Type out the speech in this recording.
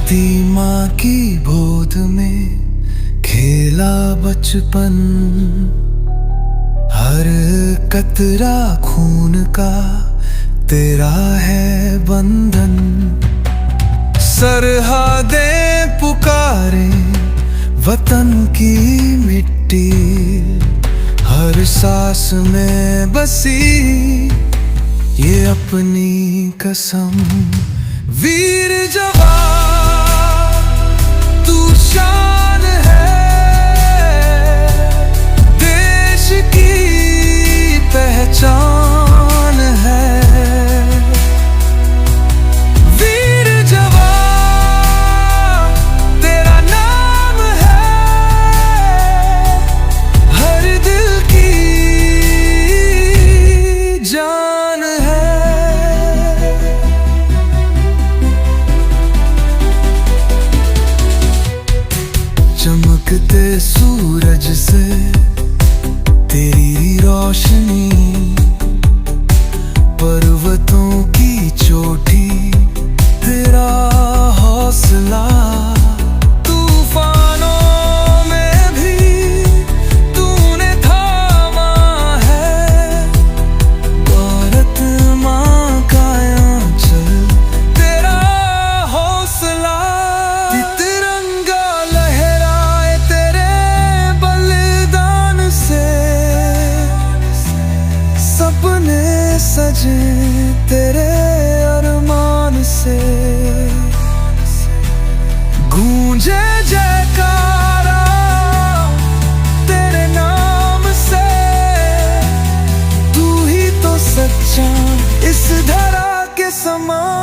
धरती माँ की गोद में खेला बचपन, हर कतरा खून का तेरा है बंधन। सरहदें पुकारे वतन की मिट्टी, हर सांस में बसी ये अपनी कसम। वीर जवान तू शान है, देश की पहचान है। वीर जवान तेरा नाम है, हर दिल की जान है। चमकते सूरज से तेरी रोशनी, पर्वतों की चोटी तेरा हौसला। तूफानों में भी तूने थामा है, भारत माँ का आंचल तेरा हौसला। तिरंगा लहराए तेरे बलिदान से, सपने सजे तेरे अरमान से। गूंजे जयकारा तेरे नाम से, तू ही तो सच्चा इस धरा के समान।